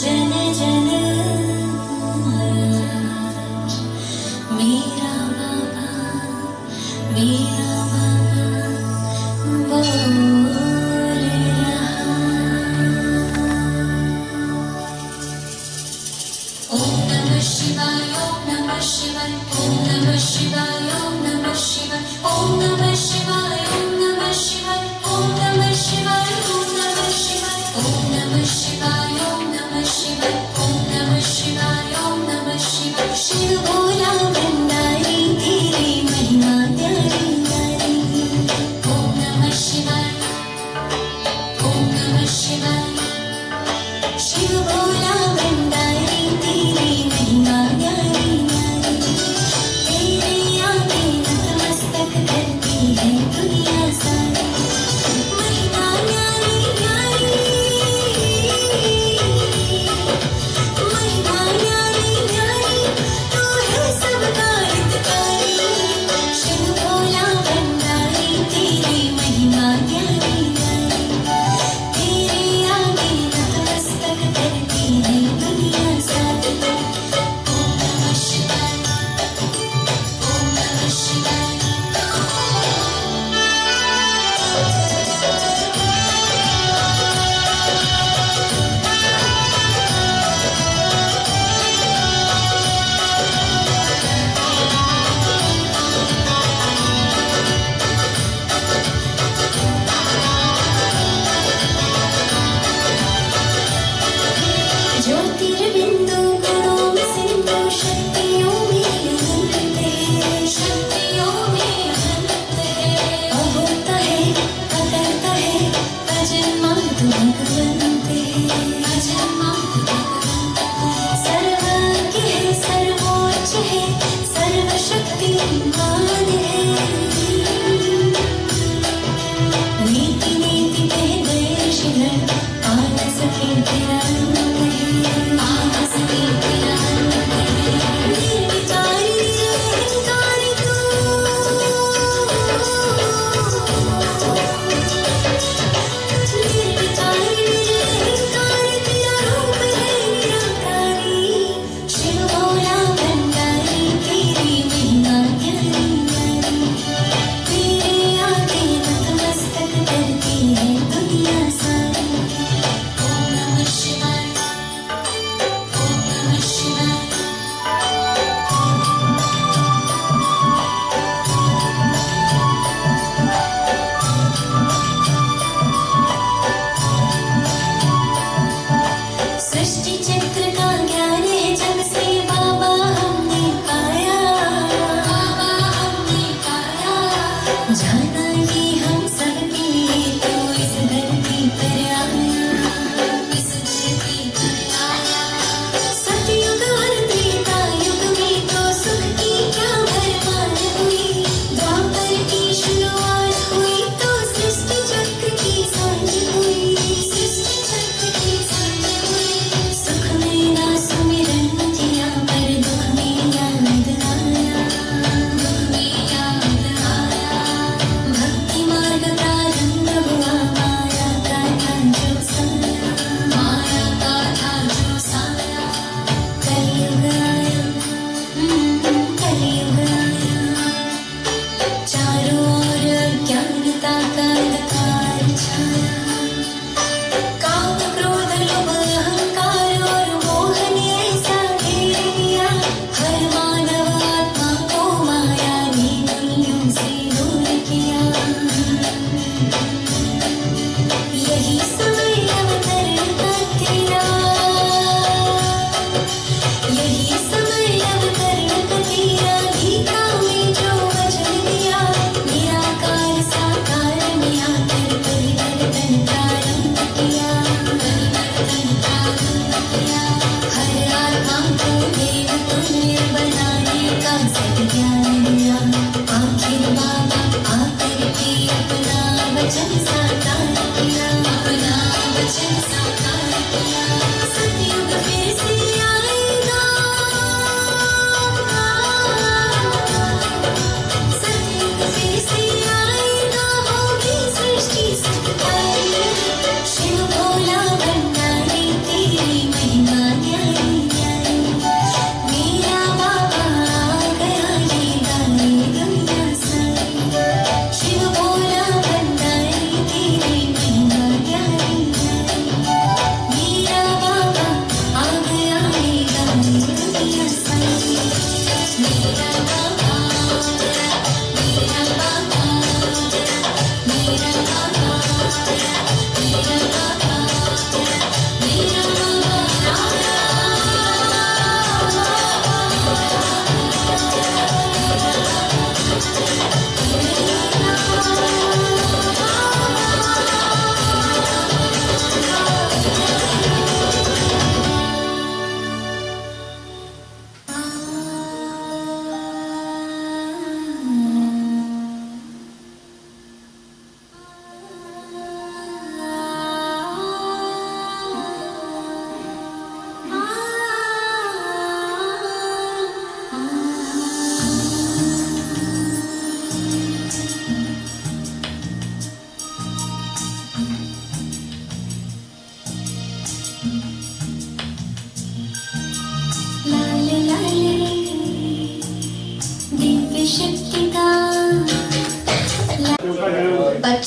जन जन मेरा बाबा बोल रहा। ओम नमः शिवाय, ओम नमः शिवाय, ओम नमः शिवाय, ओम नमः शिवाय, ओम नमः शिवाय, ओम नमः शिवाय, ओम नमः शिवाय, ओम नमः शिवाय, ओम नमः शिवाय, ओम नमः शिवाय, ओम नमः शिवाय, ओम नमः शिवाय। शिव भोला भंडारी तेरी महिमा न्यारी न्यारी। ओम नमः शिवाय, ओम नमः शिवाय। शिव भोला भंडारी तेरी महिमा न्यारी न्यारी। तेरे आगे नतमस्तक करती है दुनिया सारी। महिमा न्यारी न्यारी, महिमा न्यारी न्यारी, तू है सबका हितकारी। शिव भोला भंडारी तेरी महिमा न्यारी न्यारी। तेरे आगे नतमस्तक करती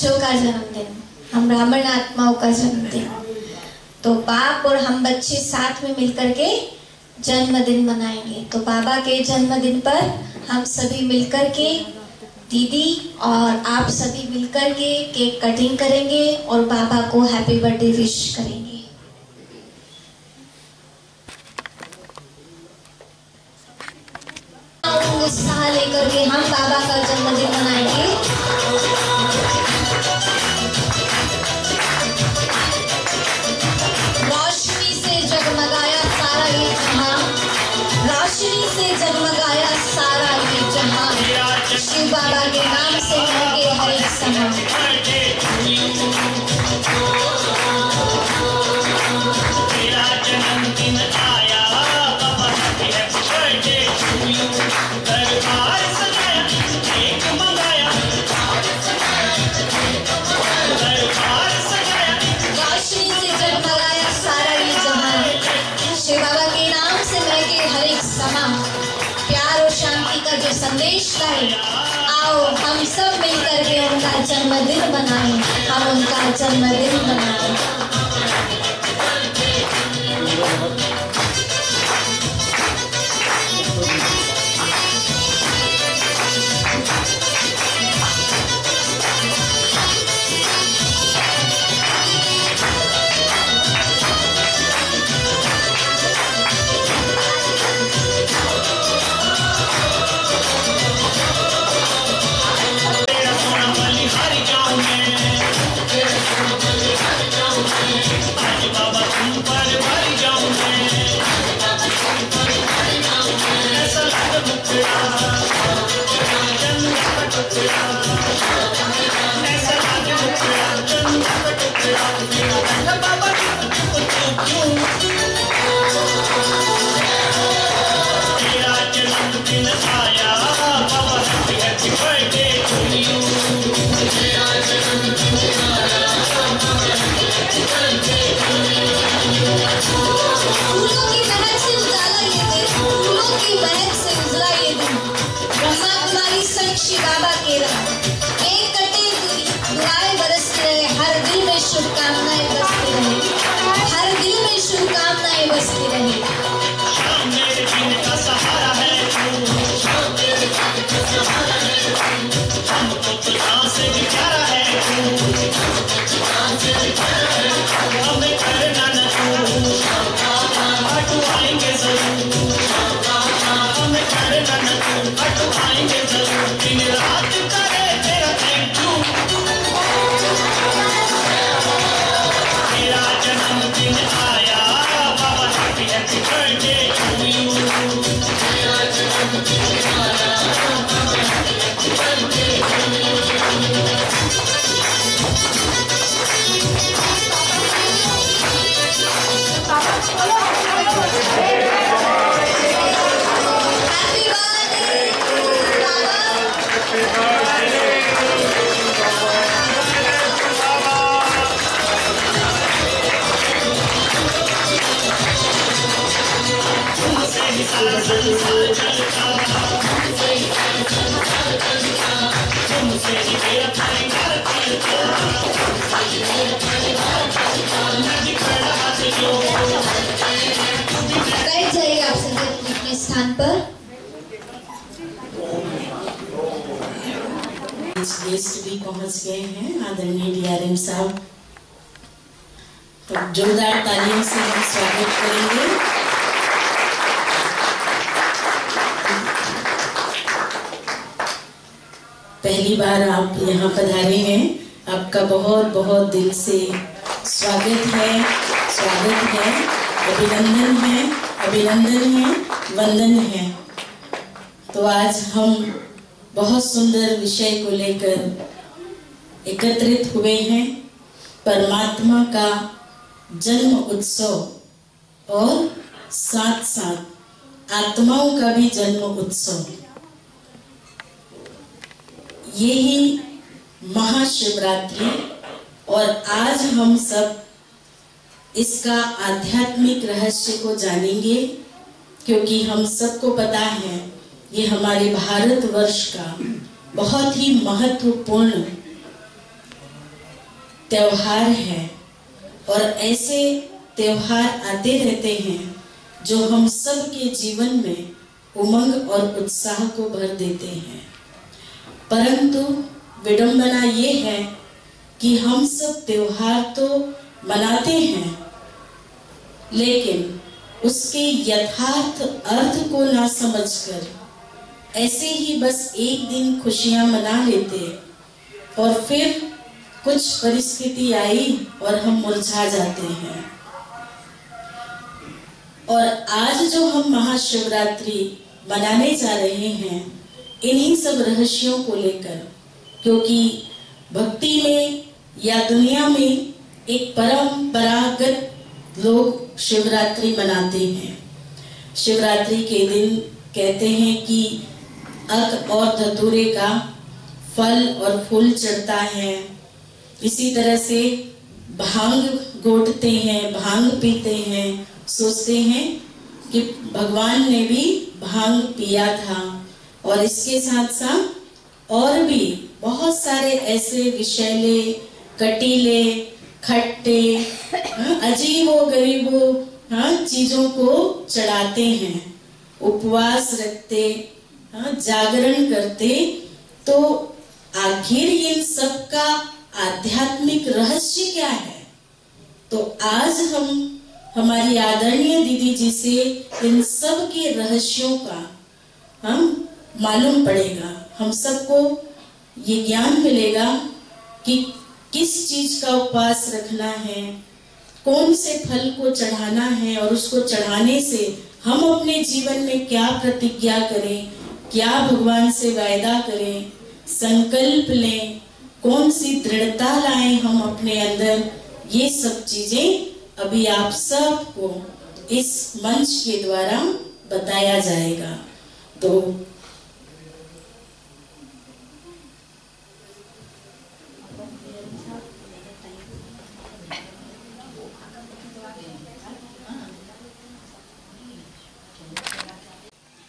बच्चों का जन्मदिन, हम ब्राह्मण आत्माओं का जन्मदिन। तो बाप और हम बच्चे साथ में मिलकर के जन्मदिन मनाएंगे। तो बाबा के जन्मदिन पर हम सभी मिलकर के, दीदी और आप सभी मिलकर के केक कटिंग करेंगे और बाबा को हैप्पी बर्थडे विश करेंगे। उत्साह लेकर के हम बाबा का जन्मदिन मनाएंगे। रोशनी से जगमगाया सारा ये जहां, रोशनी से जगमगाया सारा ये जहां, शिव बाबा के नाम से महके हर एक समा। तेरा जन्मदिन आया बाबा, हैप्पी बर्थडे टू यू। दरबार सजाया, केक मंगाया, दरबार सजाया, रोशनी से जगमगाया सारा ये जहां, शिव बाबा के नाम से महके हर एक समा। प्यार और शांति का जो संदेश लाए, आओ हम सब मिलकर के उनका जन्मदिन मनाएं, हम उनका जन्मदिन मनाएं। शिव बाबा के रंग एक कटे दुआएं बरसती रहे, हर दिल में शुभकामनाएं बसती रहे, हर दिल में शुभकामनाएं बसती रहे। मेरे जीने का सहारा है हमको तो जान से भी प्यारा है, हमें करना न तू आएंगे जरूर, हमें करना न तू आएंगे जरूर। दिन रात करे तेरा थैंक यू, तेरा जन्मदिन आया बाबा, happy happy birthday to you. बैठ जाइए आप सभी अपने स्थान पर। गेस्ट भी पहुंच गए हैं, आदरणीय डीआरएम साहब। तो जोरदार तालियों से हम स्वागत करेंगे। पहली बार आप यहाँ पधारे हैं, आपका बहुत बहुत दिल से स्वागत है, अभिनंदन है, वंदन है। तो आज हम बहुत सुंदर विषय को लेकर एकत्रित हुए हैं, परमात्मा का जन्म उत्सव और साथ साथ आत्माओं का भी जन्म उत्सव। यही महाशिवरात्रि, और आज हम सब इसका आध्यात्मिक रहस्य को जानेंगे, क्योंकि हम सबको पता है ये हमारे भारतवर्ष का बहुत ही महत्वपूर्ण त्योहार है और ऐसे त्योहार आते रहते हैं जो हम सब के जीवन में उमंग और उत्साह को भर देते हैं। परंतु विडंबना ये है कि हम सब त्योहार तो मनाते हैं, लेकिन उसके यथार्थ अर्थ को ना समझकर ऐसे ही बस एक दिन खुशियां मना लेते और फिर कुछ परिस्थिति आई और हम मुरझा जाते हैं। और आज जो हम महाशिवरात्रि मनाने जा रहे हैं इन्हीं सब रहस्यों को लेकर, क्योंकि भक्ति में या दुनिया में एक परंपरागत लोग शिवरात्रि मनाते हैं। शिवरात्रि के दिन कहते हैं कि अक और धतूरे का फल और फूल चढ़ता है। इसी तरह से भांग घोटते हैं, भांग पीते हैं, सोचते हैं कि भगवान ने भी भांग पिया था। और इसके साथ साथ और भी बहुत सारे ऐसे विषैले, कटीले, खट्टे, अजीबो गरीबो चीजों को चढ़ाते हैं, उपवास रखते, जागरण करते। तो आखिर इन सब का आध्यात्मिक रहस्य क्या है? तो आज हम हमारी आदरणीय दीदी जी से इन सब के रहस्यों का हम मालूम पड़ेगा। हम सबको ये ज्ञान मिलेगा कि किस चीज का उपवास रखना है, कौन से फल को चढ़ाना है और उसको चढ़ाने से हम अपने जीवन में क्या प्रतिज्ञा करें, क्या भगवान से वायदा करें, संकल्प लें, कौन सी दृढ़ता लाएं हम अपने अंदर। ये सब चीजें अभी आप सबको इस मंच के द्वारा बताया जाएगा। तो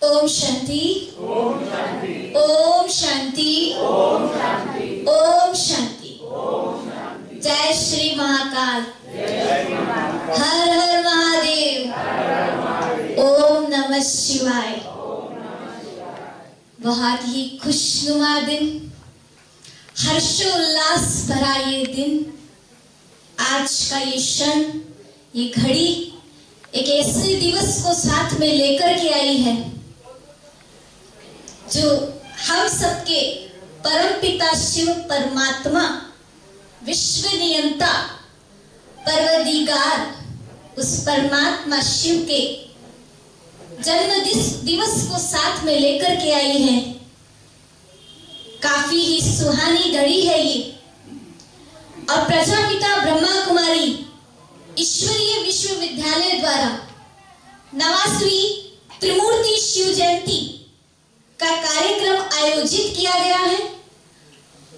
ओम शांति, ओम शांति, ओम शांति, ओम शांति, ओम शांति, ओम शांति। जय श्री महाकाल, हर हर महादेव, ओम नमः शिवाय। बहुत ही खुशनुमा दिन, हर्षोल्लास भरा ये दिन, आज का ये क्षण, ये घड़ी एक ऐसे दिवस को साथ में लेकर के आई है जो हम सबके परमपिता शिव परमात्मा, विश्व नियंता, परवदिगार, उस परमात्मा शिव के जन्म दिवस को साथ में लेकर के आई है। काफी ही सुहानी घड़ी है ये। और प्रजापिता ब्रह्मा कुमारी ईश्वरीय विश्वविद्यालय द्वारा 89वीं त्रिमूर्ति शिव जयंती का कार्यक्रम आयोजित किया गया है।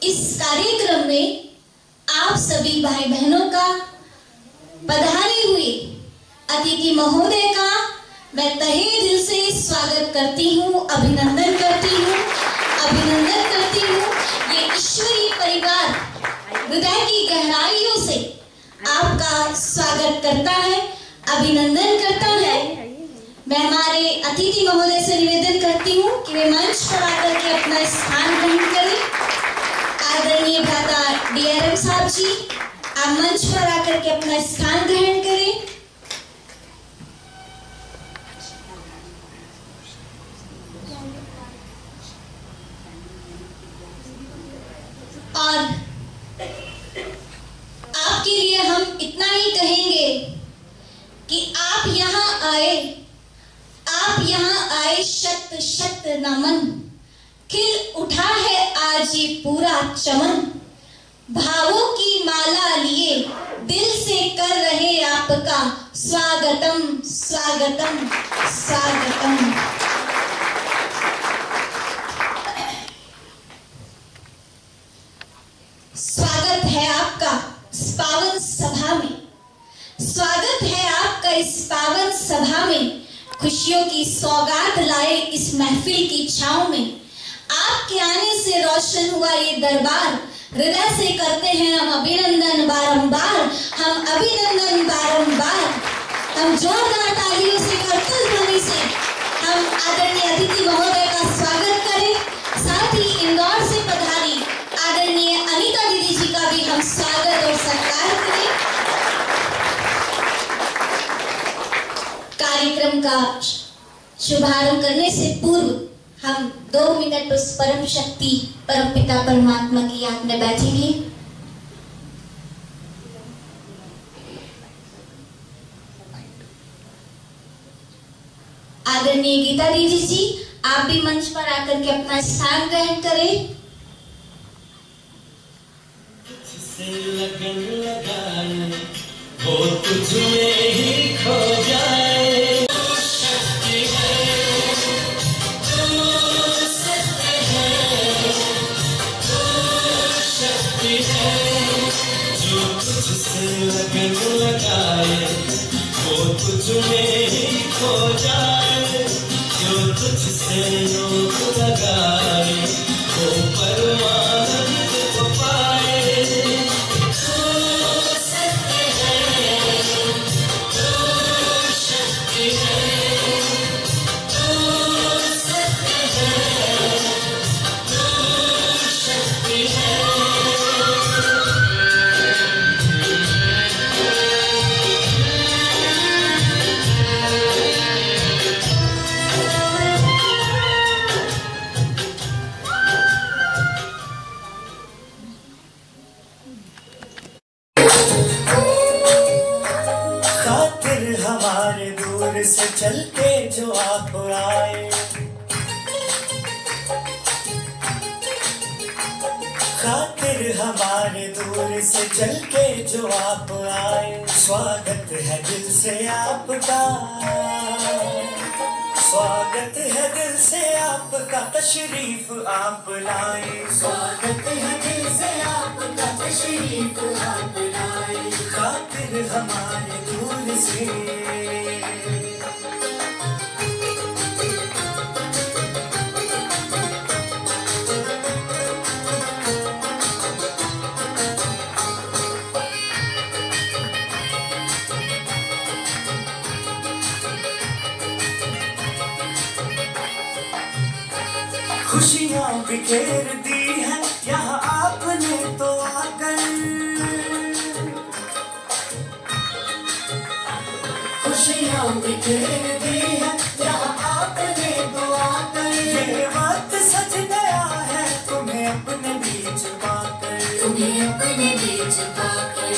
इस कार्यक्रम में आप सभी भाई बहनों का, पधारे हुए अतिथि महोदय का मैं तहे दिल से स्वागत करती हूँ, अभिनंदन करती हूँ, अभिनंदन करती हूँ। ये ईश्वरीय परिवार हृदय की गहराइयों से आपका स्वागत करता है, अभिनंदन करता है। मैं हमारे अतिथि महोदय से निवेदन करती हूँ कि वे मंच पर आकर के अपना स्थान ग्रहण करें। आदरणीय भ्राता डीआरएम साहब जी, आप मंच पर आकर के अपना स्थान ग्रहण करें। और आपके लिए हम इतना ही कहेंगे कि आप यहाँ आए शत शत नमन, खिल उठा है आज ये पूरा चमन। भावों की माला लिए दिल से कर रहे आपका स्वागतम, स्वागतम, स्वागतम। स्वागत है आपका इस पावन सभा में, स्वागत है आपका इस पावन सभा में। खुशियों की सौगात लाए इस महफिल की छांव में, आपके आने से रोशन हुआ ये दरबार, हृदय से करते हैं हम अभिनंदन बारंबार, हम अभिनंदन बारंबार। हम जोरदार तालियों से, करतल ध्वनि से हम आदरणीय अतिथि महोदय का स्वागत करें। साथ ही इंदौर से पधारी आदरणीय अनीता दीदी जी का भी हम स्वागत और सत्कार करें। कार्यक्रम का शुभारंभ करने से पूर्व हम 2 मिनट उस परम शक्ति परमपिता परमात्मा की याद में बैठेंगे। आदरणीय गीता दीदी जी, आप भी मंच पर आकर के अपना स्थान ग्रहण करें। लगन लगाए वो तुझ में ही खो जाए। शक्ति है तू सत्य है, तू शक्ति है जो तुझसे लगन लगाए वो तुझ में ही खो जाए। जो तुझसे योग लगाए वो परमानंद को पाए। तू सत्य है, तू शक्ति है, तू सत्य है, तू शक्ति है। से चल के जो आप आए, खातिर हमारे दूर से चल के जो आप आए। स्वागत है दिल से आपका, स्वागत है दिल से आपका, तशरीफ आप लाए। स्वागत है दिल से आपका, तशरीफ आप लाए। खातिर हमारे दूर से खुशियाँ बिखेर दी है यहाँ आपने तो आकर। खुशियाँ बिखेर दी है यहाँ आपने तो आकर। ये वक्त सज गया है तुम्हें अपने बीच पाकर, तुम्हें अपने बीच पाकर,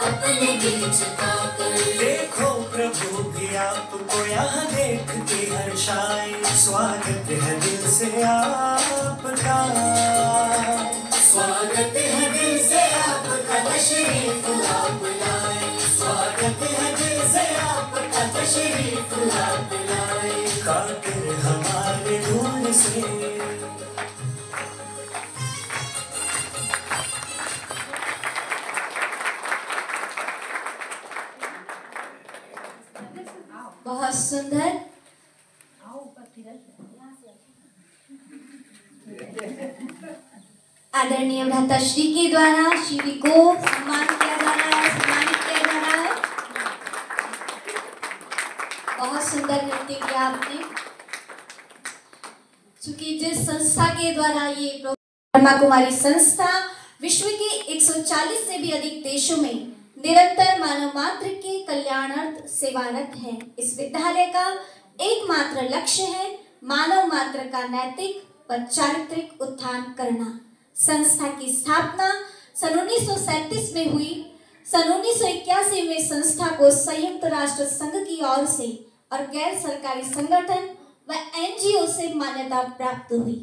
अपने बीच पाकर। देखो प्रभु भी आपको यहाँ देख के हर्षाए। स्वागत है दिल से आपका, स्वागत है दिल से आपका, तशरीफ आप लाए। स्वागत है दिल से आपका, तशरीफ आप लाए। खातिर हमारे दूर से बहुत सुंदर। आदरणीय भ्राताश्री के द्वारा श्री को सम्मान किया जा रहा है, सम्मानित किया जा रहा है। बहुत सुंदर नृत्य किया आपने। चूंकि जिस संस्था के द्वारा ये ब्रह्मा कुमारी संस्था विश्व के 140 से भी अधिक देशों में निरंतर मानव मात्र के कल्याणार्थ सेवारत है, इस विद्यालय का एकमात्र लक्ष्य है मानव मात्र का नैतिक व चारित्रिक उत्थान करना। संस्था की स्थापना सन 1937 में हुई। सन 1981 में संस्था को संयुक्त राष्ट्र संघ की ओर से और गैर सरकारी संगठन व एनजीओ से मान्यता प्राप्त हुई।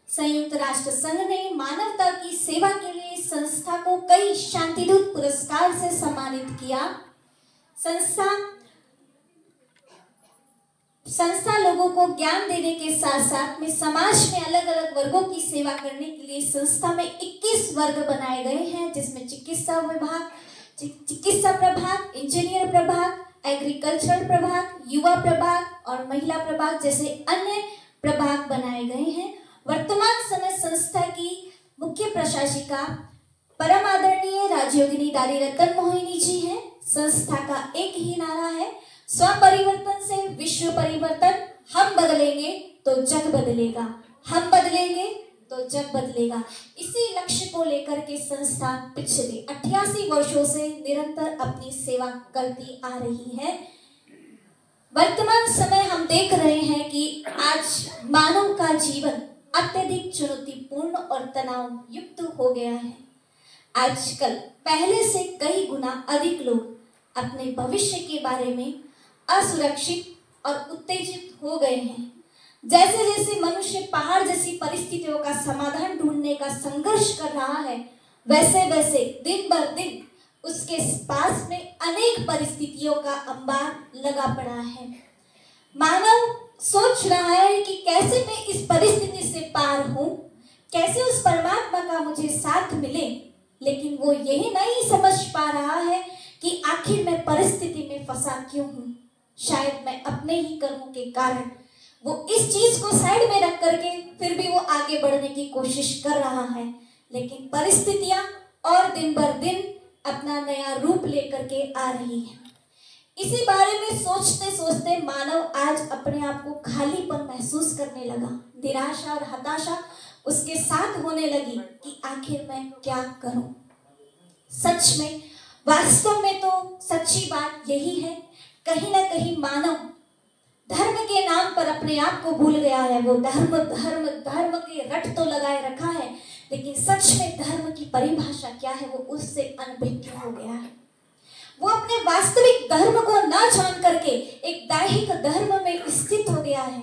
संयुक्त राष्ट्र संघ ने मानवता की सेवा के लिए संस्था को कई शांतिदूत पुरस्कार से सम्मानित किया। संस्था लोगों को ज्ञान देने के साथ साथ में समाज में अलग अलग वर्गों की सेवा करने के लिए संस्था में 21 वर्ग बनाए गए हैं, जिसमें चिकित्सा विभाग, चिकित्सा प्रभाग, इंजीनियर प्रभाग, एग्रीकल्चर प्रभाग, युवा प्रभाग और महिला प्रभाग जैसे अन्य प्रभाग बनाए गए हैं। वर्तमान समय संस्था की मुख्य प्रशासिका परम आदरणीय राजयोगिनी दादी रतन मोहिनी जी हैं। संस्था का एक ही नारा है, स्व परिवर्तन से विश्व परिवर्तन। हम बदलेंगे तो जग बदलेगा, हम बदलेंगे तो जग बदलेगा। इसी लक्ष्य को लेकर के संस्था पिछले 88 वर्षों से निरंतर अपनी सेवा करती आ रही है। वर्तमान समय हम देख रहे हैं कि आज मानव का जीवन अत्यधिक चुनौतीपूर्ण और तनाव युक्त हो गया है। आजकल पहले से कई गुना अधिक लोग अपने भविष्य के बारे में असुरक्षित और उत्तेजित हो गए हैं। जैसे जैसे मनुष्य पहाड़ जैसी परिस्थितियों का समाधान ढूंढने का संघर्ष कर रहा है, वैसे वैसे दिन बर दिन उसके पास में अनेक परिस्थितियों का अंबार लगा पड़ा है। मानव सोच रहा है कि कैसे मैं इस परिस्थिति से पार हूं, कैसे उस परमात्मा का मुझे साथ मिले, लेकिन वो यही नहीं समझ पा रहा है कि आखिर मैं परिस्थिति में फंसा क्यों हूं। शायद मैं अपने ही कर्मों के कारण वो इस चीज को साइड में रख करके फिर भी वो आगे बढ़ने की कोशिश कर रहा है, लेकिन परिस्थितियां और दिन बर दिन अपना नया रूप लेकर के आ रही है। इसी बारे में सोचते सोचते मानव आज अपने आप को खालीपन महसूस करने लगा। निराशा और हताशा उसके साथ होने लगी कि आखिर मैं क्या करूं। सच में, वास्तव में तो सच्ची बात यही है, कहीं ना कहीं मानव धर्म के नाम पर अपने आप को भूल गया है। वो धर्म धर्म धर्म के रट तो लगाए रखा है, लेकिन सच में धर्म की परिभाषा क्या है वो उससे अनभिज्ञ हो गया है। वो अपने वास्तविक धर्म को न जान करके एक दैहिक धर्म में स्थित हो गया है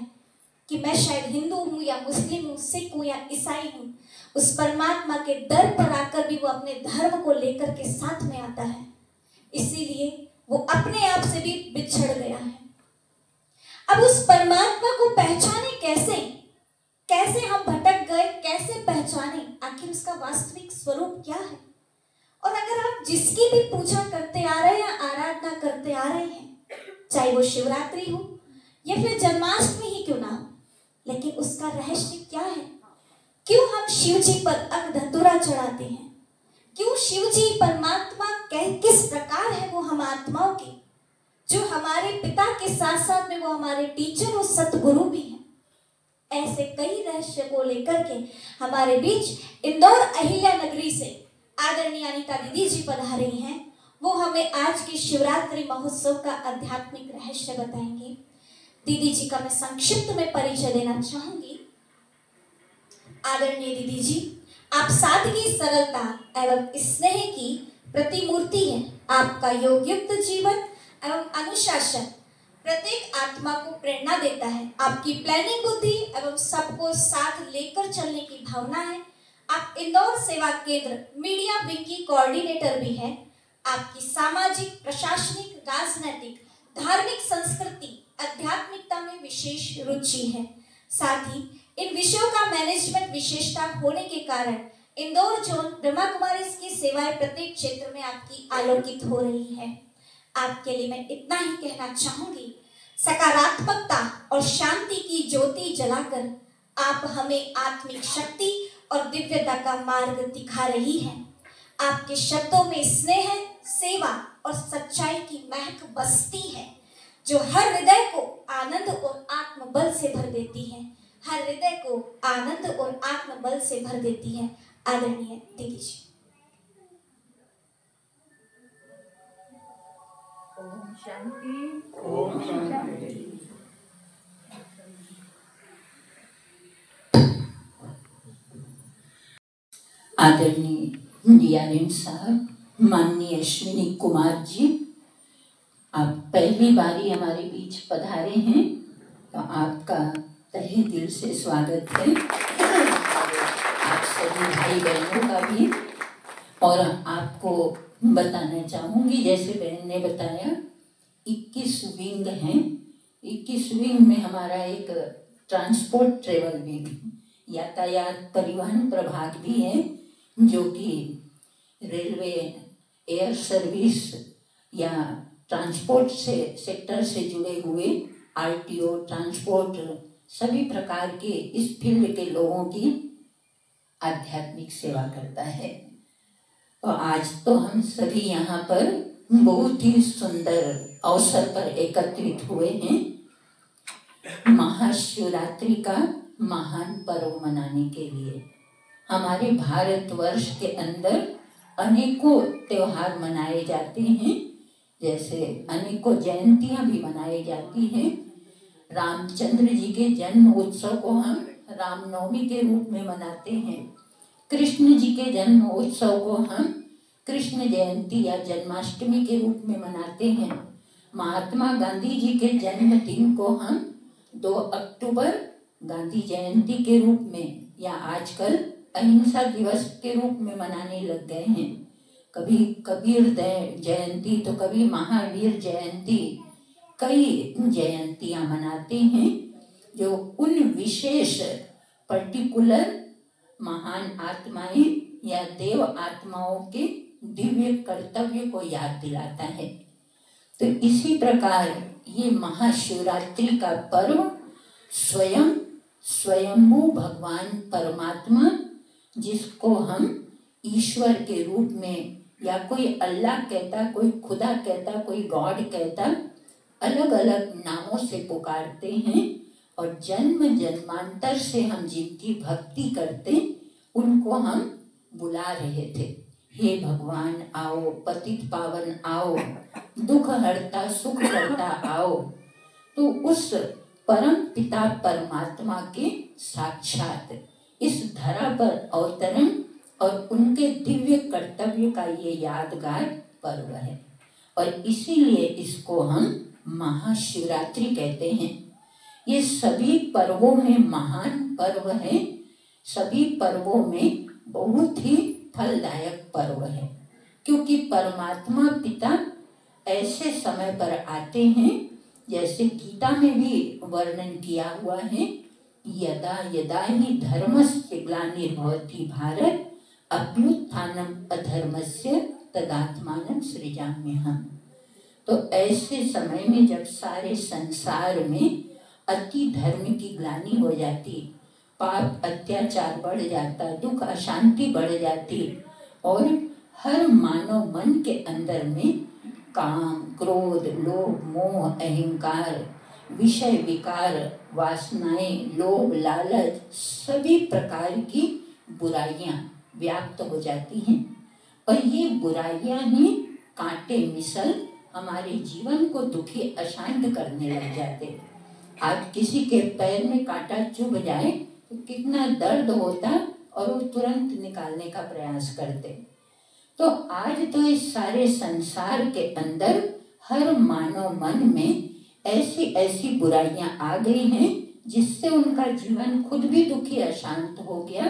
कि मैं शायद हिंदू हूँ या मुस्लिम हूँ, सिख हूँ या ईसाई हूँ। उस परमात्मा के दर पर आकर भी वो अपने धर्म को लेकर के साथ में आता है, इसीलिए वो अपने आप से भी बिछड़ गया है। अब उस परमात्मा को पहचाने कैसे, कैसे हम भटक गए, कैसे पहचाने, आखिर उसका वास्तविक स्वरूप क्या है। और अगर हम जिसकी भी पूजा करते आ रहे हैं या आराधना करते आ रहे हैं, चाहे वो शिवरात्रि हो या फिर जन्माष्टमी ही क्यों ना हो, लेकिन उसका रहस्य क्या है। क्यों हम शिव जी पर अग धतूरा चढ़ाते हैं, क्यों शिव जी परमात्मा किस प्रकार है वो हम आत्माओं की, जो हमारे पिता के साथ साथ में वो हमारे टीचर और सतगुरु भी हैं। ऐसे कई रहस्य को लेकर के हमारे बीच इंदौर अहिल्या नगरी से आदरणीय अनीता दीदी जी पधारी हैं। वो हमें आज के शिवरात्रि महोत्सव का आध्यात्मिक रहस्य बताएंगे। दीदी जी का मैं संक्षिप्त में परिचय देना चाहूंगी। आदरणीय दीदी जी, आप सादगी, सरलता एवं स्नेह की प्रतिमूर्ति हैं। आपका योगयुक्त जीवन एवं अनुशासन प्रत्येक आत्मा को प्रेरणा देता है। आपकी प्लानिंग बुद्धि एवं सबको साथ लेकर चलने की भावना है। आप इंदौर सेवा केंद्र मीडिया विंग की कोऑर्डिनेटर भी हैं। आपकी सामाजिक, प्रशासनिक, राजनैतिक, धार्मिक, संस्कृति, आध्यात्मिकता में विशेष रुचि है। साथ ही इन विषयों का मैनेजमेंट विशेषता होने के कारण इंदौर जोन ब्रह्मा कुमारी की सेवाएं प्रत्येक क्षेत्र में आपकी आलोकित हो रही है। आपके लिए मैं इतना ही कहना चाहूंगी, सकारात्मकता और शांति की ज्योति जलाकर आप हमें आत्मिक शक्ति और दिव्यता का मार्ग दिखा रही हैं। आपके शब्दों में स्नेह, सेवा और सच्चाई की महक बसती है, जो हर हृदय को आनंद और आत्मबल से भर देती है। हर हृदय को आनंद और आत्मबल से भर देती है। आदरणीय दीदी जी। ओम शांति। ओम शांति। आदरणीय डीआरएम साहब, माननीय अश्विनी कुमार जी, आप पहली बारी हमारे बीच पधारे हैं, तो आपका तहे दिल से स्वागत है। आप सभी भाई बहनों का भी। और आपको बताना चाहूँगी, जैसे बहन ने बताया 21 विंग हैं। 21 विंग में हमारा एक ट्रांसपोर्ट ट्रेवल विंग, यातायात परिवहन प्रभाग भी है, जो कि रेलवे, एयर सर्विस या ट्रांसपोर्ट से सेक्टर से जुड़े हुए आरटीओ, ट्रांसपोर्ट, सभी प्रकार के इस फील्ड के लोगों की आध्यात्मिक सेवा करता है। तो आज तो हम सभी यहाँ पर बहुत ही सुंदर अवसर पर एकत्रित हुए हैं महाशिवरात्रि का महान पर्व मनाने के लिए। हमारे भारतवर्ष के अंदर अनेकों त्योहार मनाए जाते हैं, जैसे अनेकों जयंतियाँ भी मनाई जाती हैं। रामचंद्र जी के जन्म उत्सव को हम रामनवमी के रूप में मनाते हैं। कृष्ण जी के जन्म उत्सव को हम कृष्ण जयंती या जन्माष्टमी के रूप में मनाते हैं। महात्मा गांधी जी के जन्मदिन को हम 2 अक्टूबर गांधी जयंती के रूप में या आजकल अहिंसा दिवस के रूप में मनाने लग गए हैं। कभी कबीर जयंती तो कभी महावीर जयंती, कई जयंतियाँ मनाते हैं जो उन विशेष पर्टिकुलर महान आत्माएं या देव आत्माओं के दिव्य कर्तव्य को याद दिलाता है। तो इसी प्रकार ये महाशिवरात्रि का पर्व स्वयंभू भगवान परमात्मा, जिसको हम ईश्वर के रूप में या कोई अल्लाह कहता, कोई खुदा कहता, कोई गॉड कहता, अलग अलग नामों से पुकारते हैं और जन्म जन्मांतर से हम जिनकी भक्ति करते उनको हम बुला रहे थे। हे भगवान आओ, पतित पावन आओ, दुख हरता सुख करता आओ। तो उस परम पिता परमात्मा के साक्षात इस धरा पर अवतरण और उनके दिव्य कर्तव्य का ये यादगार पर्व है और इसीलिए इसको हम महाशिवरात्रि कहते हैं। ये सभी पर्वों में महान पर्व है, सभी पर्वों में बहुत ही फलदायक पर्व है, क्योंकि परमात्मा पिता ऐसे समय पर आते हैं जैसे गीता में भी वर्णन किया हुआ है, यदा यदा ही धर्मस्य ग्लानिर्भवति भारत अभ्युत्थानम अधर्मस्य तदात्मानं सृजाम्यहम्। तो ऐसे समय में जब सारे संसार में अति धर्म की ग्लानि हो जाती, पाप अत्याचार बढ़ जाता, दुख अशांति बढ़ जाती और हर मानव मन के अंदर में काम, क्रोध, लोभ, मोह, अहंकार, विषय विकार, वासनाएं, लोभ, लालच, सभी प्रकार की बुराइयां व्याप्त हो जाती हैं और ये बुराइयां ही कांटे मिसल हमारे जीवन को दुखी अशांत करने लग जाते। आज किसी के पैर में कांटा चुभ जाए तो कितना दर्द होता और वो तुरंत निकालने का प्रयास करते। तो आज तो इस सारे संसार के अंदर हर मानव मन में ऐसी ऐसी बुराइयां आ गई हैं जिससे उनका जीवन खुद भी दुखी अशांत हो गया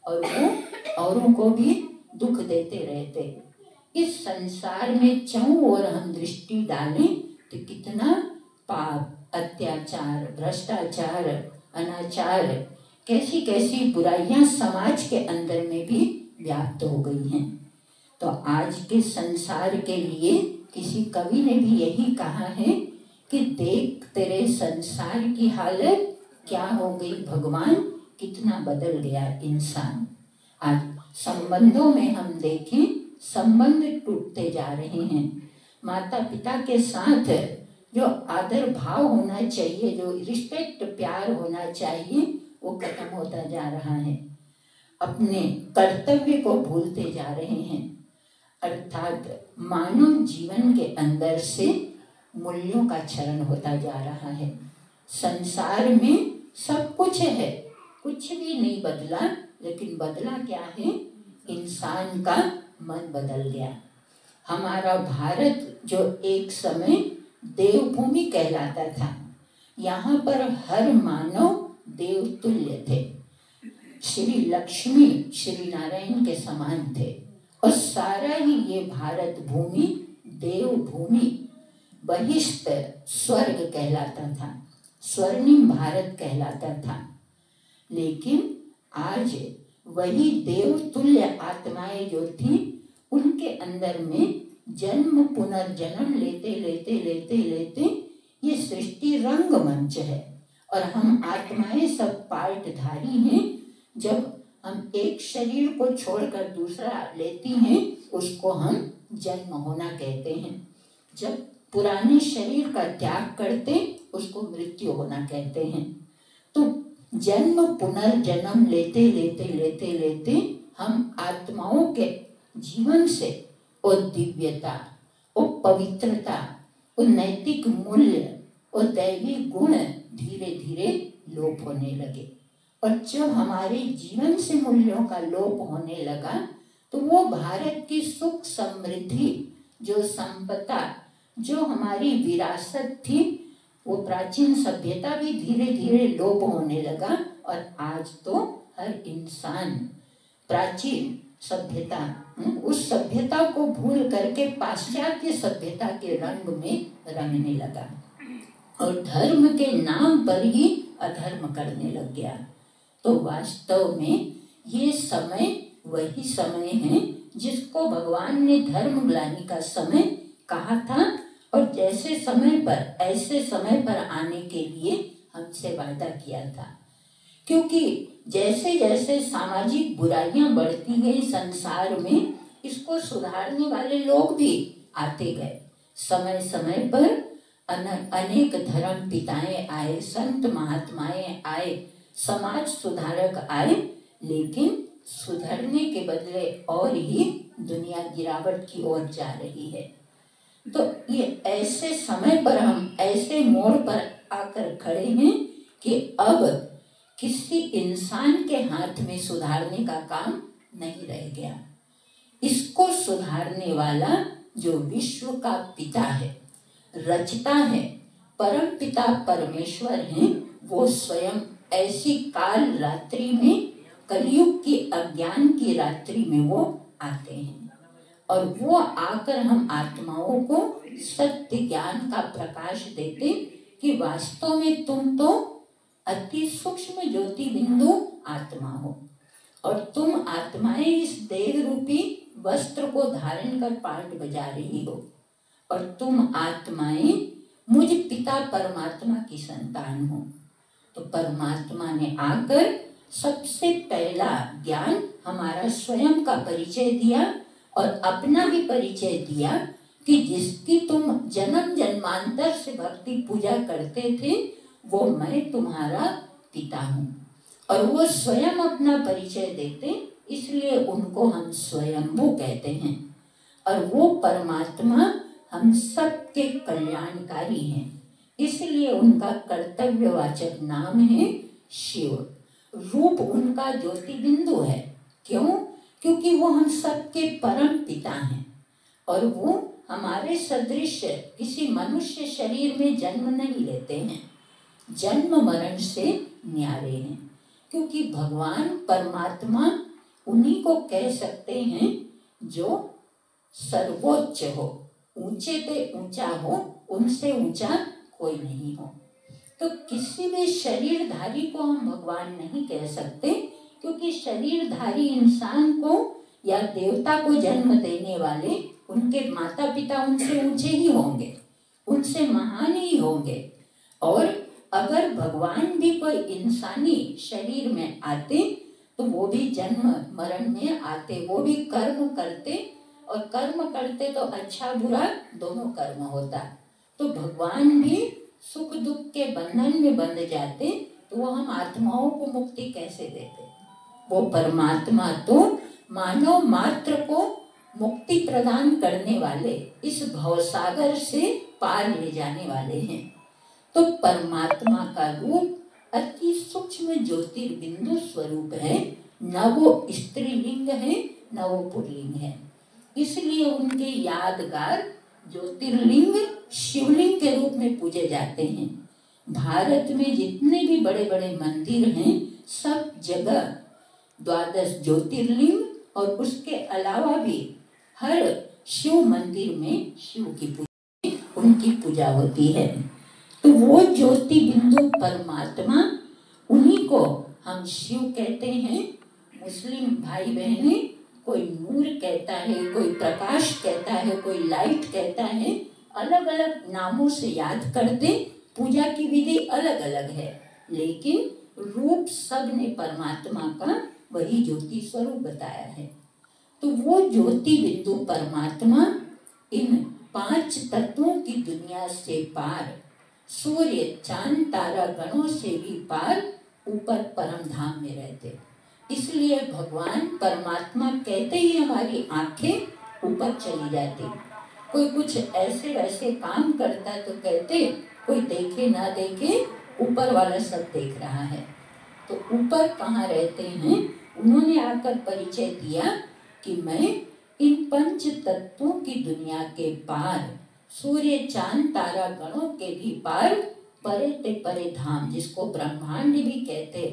और वो औरों को भी दुख देते रहते। इस संसार में चारों ओर हम दृष्टि डालें तो कितना पाप, अत्याचार, भ्रष्टाचार, अनाचार, कैसी कैसी बुराइयां समाज के अंदर में भी व्याप्त हो गई हैं। तो आज के संसार के लिए किसी कवि ने भी यही कहा है कि देख तेरे संसार की हालत क्या हो गई भगवान, कितना बदल गया इंसान। आज संबंधों में हम देखें, संबंध टूटते जा रहे हैं। माता पिता के साथ जो आदर भाव होना चाहिए, जो रिस्पेक्ट प्यार होना चाहिए, वो खत्म होता जा रहा है। अपने कर्तव्य को भूलते जा रहे हैं। अर्थात मानव जीवन के अंदर से मूल्यों का क्षरण होता जा रहा है। संसार में सब कुछ है, कुछ भी नहीं बदला, लेकिन बदला क्या है? इंसान का मन बदल गया। हमारा भारत जो एक समय देवभूमि कहलाता था, यहाँ पर हर मानव देवतुल्य थे। श्री लक्ष्मी श्री नारायण के समान थे और सारा ही ये भारत भूमि देवभूमि बहिष्ठ स्वर्ग कहलाता था, स्वर्णिम भारत कहलाता था। लेकिन आज वही देवतुल्य आत्माएं जो थी, उनके अंदर में जन्म पुनर्जन्म लेते लेते लेते लेते ये सृष्टि रंगमंच है और हम आत्माएं सब पार्टधारी हैं। जब हम एक शरीर को छोड़कर दूसरा लेती हैं उसको हम जन्म होना कहते हैं। जब पुराने शरीर का त्याग करते उसको मृत्यु होना कहते हैं। तो जन्म पुनर्जन्म लेते लेते लेते लेते हम आत्माओं के जीवन से वो दिव्यता, वो पवित्रता, वो नैतिक मूल्य और दैवी गुण धीरे धीरे लोप होने लगे। और जब हमारे जीवन से मूल्यों का लोप होने लगा तो वो भारत की सुख समृद्धि, जो संपदा, जो हमारी विरासत थी, वो प्राचीन सभ्यता भी धीरे धीरे लोप होने लगा। और आज तो हर इंसान प्राचीन सभ्यता, उस सभ्यता को भूल करके पाश्चात्य सभ्यता के रंग में रंगने लगा और धर्म के नाम पर ही अधर्म करने लग गया। तो वास्तव में ये समय वही समय है जिसको भगवान ने धर्म ग्लानि का समय कहा था और जैसे समय पर ऐसे समय पर आने के लिए हमसे वादा किया था। क्योंकि जैसे जैसे सामाजिक बुराइयां बढ़ती गई संसार में, इसको सुधारने वाले लोग भी आते गए। समय समय पर अनेक धर्म पिताएं आए, संत महात्माएं आए, समाज सुधारक आए, लेकिन सुधरने के बदले और ही दुनिया गिरावट की ओर जा रही है। तो ये ऐसे समय पर हम ऐसे मोड़ पर आकर खड़े हैं कि अब किसी इंसान के हाथ में सुधारने का काम नहीं रह गया। इसको सुधारने वाला जो विश्व का पिता है, रचता है, परम पिता परमेश्वर हैं, वो स्वयं ऐसी काल रात्रि में, कलयुग की अज्ञान की रात्रि में वो आते हैं और वो आकर हम आत्माओं को सत्य ज्ञान का प्रकाश देते कि वास्तव में तुम तो अति सूक्ष्म ज्योति बिंदु आत्मा हो और तुम आत्माएं इस देह रूपी वस्त्र को धारण कर पाठ बजा रही हो और तुम आत्माएं मुझ पिता परमात्मा की संतान हो। तो परमात्मा ने आकर सबसे पहला ज्ञान हमारा स्वयं का परिचय दिया और अपना भी परिचय दिया कि जिसकी तुम जन्म जन्मांतर से भक्ति पूजा करते थे वो मैं तुम्हारा पिता हूँ। और वो स्वयं अपना परिचय देते, इसलिए उनको हम स्वयंभू कहते हैं। और वो परमात्मा हम सबके कल्याणकारी हैं, इसलिए उनका कर्तव्यवाचक नाम है शिव। रूप उनका ज्योति बिंदु है। क्यों? क्योंकि वो हम सबके परम पिता हैं और वो हमारे सदृश किसी मनुष्य शरीर में जन्म नहीं लेते हैं, जन्म मरण से न्यारे हैं। क्योंकि भगवान परमात्मा उन्हीं को कह सकते हैं जो सर्वोच्च हो, ऊंचे पे ऊंचा हो, उनसे ऊंचा कोई नहीं हो। तो किसी भी शरीरधारी को हम भगवान नहीं कह सकते, क्योंकि शरीरधारी इंसान को या देवता को जन्म देने वाले उनके माता पिता उनसे ऊंचे ही होंगे, उनसे महान ही होंगे। और अगर भगवान भी कोई इंसानी शरीर में आते तो वो भी जन्म मरण में आते, वो भी कर्म करते और कर्म करते तो अच्छा बुरा दोनों कर्म होता। तो भगवान भी सुख दुख के बंधन में बंध जाते तो वो हम आत्माओं को मुक्ति कैसे देते। वो परमात्मा तो मानव मात्र को मुक्ति प्रदान करने वाले, इस भवसागर से पार ले जाने वाले हैं। तो परमात्मा का रूप अति सूक्ष्म ज्योतिर्बिंदु स्वरूप है, न वो स्त्रीलिंग है न वो पुल्लिंग है। इसलिए उनके यादगार ज्योतिर्लिंग शिवलिंग के रूप में पूजे जाते हैं। भारत में जितने भी बड़े बड़े मंदिर हैं सब जगह 12 ज्योतिर्लिंग और उसके अलावा भी हर शिव मंदिर में शिव की पूजा, उनकी पूजा होती है। तो वो ज्योति बिंदु परमात्मा, उन्हीं को हम शिव कहते हैं। मुस्लिम भाई बहने कोई नूर कहता है, कोई प्रकाश कहता है, कोई लाइट कहता है, अलग अलग नामों से याद करते। पूजा की विधि अलग अलग है, लेकिन रूप सब ने परमात्मा का वही ज्योति स्वरूप बताया है। तो वो ज्योति बिंदु परमात्मा इन 5 तत्वों की दुनिया से पार, सूर्य चांद तारा गणों से भी पार, ऊपर परम धाम में रहते। इसलिए भगवान परमात्मा कहते ही हमारी आंखें ऊपर चली जाती। कोई कुछ ऐसे वैसे काम करता तो कहते कोई देखे ना देखे, ऊपर वाला सब देख रहा है। तो ऊपर कहाँ रहते हैं? उन्होंने आकर परिचय दिया कि मैं इन 5 तत्वों की दुनिया के पार, सूर्य चांद तारा गणों के भी पार, परे ते परे धाम, जिसको ब्रह्मांड भी कहते,